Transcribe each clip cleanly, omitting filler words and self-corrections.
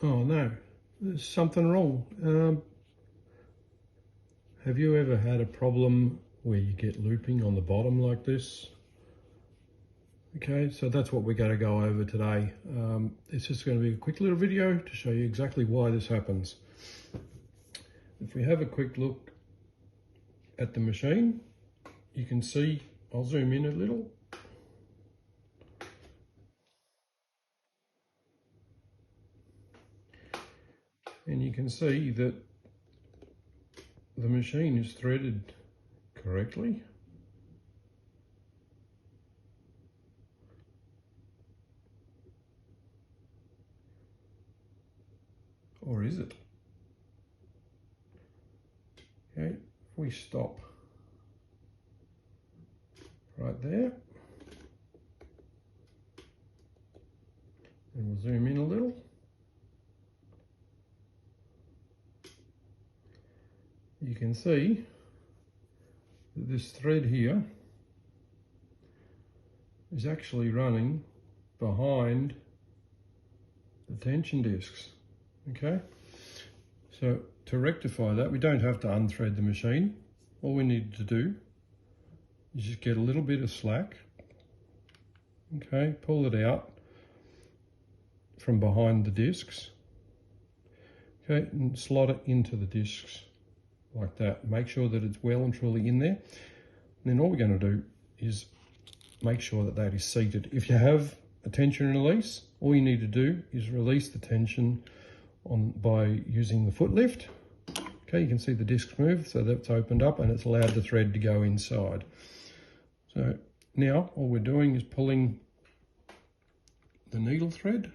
Oh no, there's something wrong. Have you ever had a problem where you get looping on the bottom like this? Okay, so that's what we're going to go over today. It's just going to be a quick little video to show you exactly why this happens. If we have a quick look at the machine, you can see, I'll zoom in a little. And you can see that the machine is threaded correctly. Or is it? Okay, if we stop right there, and we'll zoom in a little. You can see that this thread here is actually running behind the tension discs. Okay, so to rectify that, we don't have to unthread the machine. All we need to do is just get a little bit of slack. Okay, pull it out from behind the discs. Okay, and slot it into the discs like that. Make sure that it's well and truly in there. And then all we're going to do is make sure that that is seated. If you have a tension release, all you need to do is release the tension by using the foot lift. Okay, you can see the discs move, so that's opened up and it's allowed the thread to go inside. So now all we're doing is pulling the needle thread.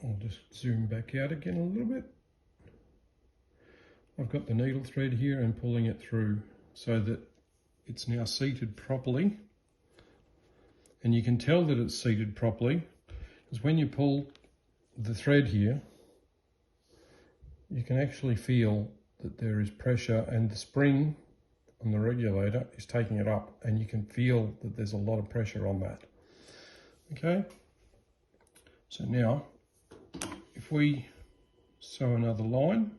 I'll just zoom back out again a little bit. I've got the needle thread here and pulling it through so that it's now seated properly. And you can tell that it's seated properly because when you pull the thread here, you can actually feel that there is pressure and the spring on the regulator is taking it up, and you can feel that there's a lot of pressure on that. Okay, so now if we sew another line,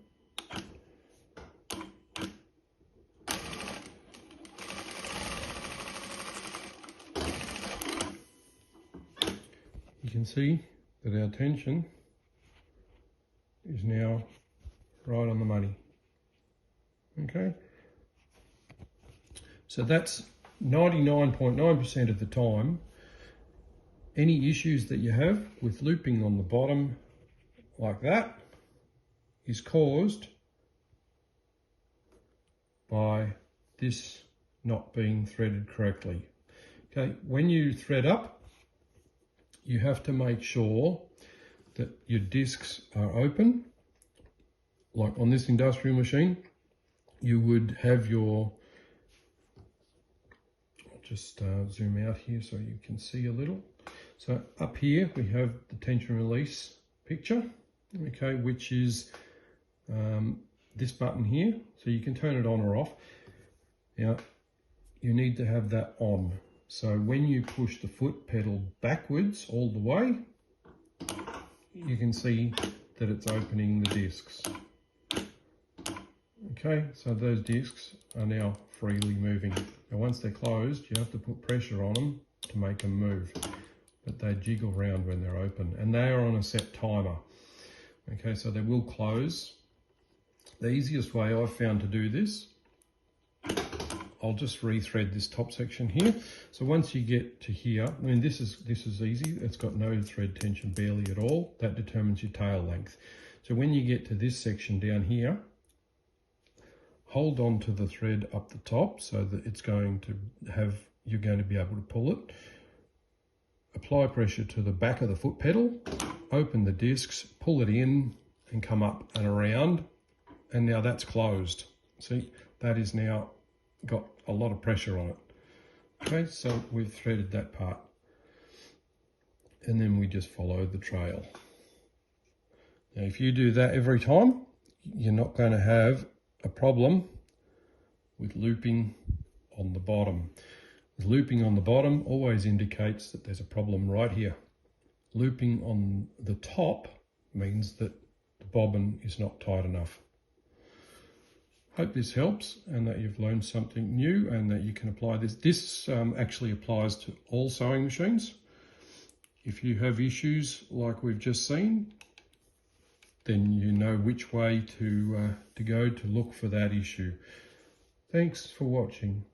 you can see that our tension is now right on the money. Okay, so that's 99.9% of the time. Any issues that you have with looping on the bottom like that is caused by this not being threaded correctly. Okay, when you thread up, you have to make sure that your discs are open. Like on this industrial machine, you would have your, I'll just zoom out here so you can see a little. So up here we have the tension release picture, okay, which is this button here, so you can turn it on or off. Now you need to have that on. So when you push the foot pedal backwards all the way, you can see that it's opening the discs. Okay, so those discs are now freely moving. Now once they're closed, you have to put pressure on them to make them move. But they jiggle around when they're open, and they are on a set timer. Okay, so they will close. The easiest way I've found to do this, I'll just rethread this top section here. So once you get to here, I mean this is easy. It's got no thread tension, barely at all. That determines your tail length. So when you get to this section down here, hold on to the thread up the top so that it's going to have, you're going to be able to pull it. Apply pressure to the back of the foot pedal, open the discs, pull it in and come up and around, and now that's closed. See, that is now got a lot of pressure on it. Okay, so we've threaded that part. And then we just follow the trail. Now if you do that every time, you're not going to have a problem with looping on the bottom. Looping on the bottom always indicates that there's a problem right here. Looping on the top means that the bobbin is not tight enough. Hope this helps and that you've learned something new and that you can apply this. This actually applies to all sewing machines. If you have issues like we've just seen, then you know which way to go to look for that issue. Thanks for watching.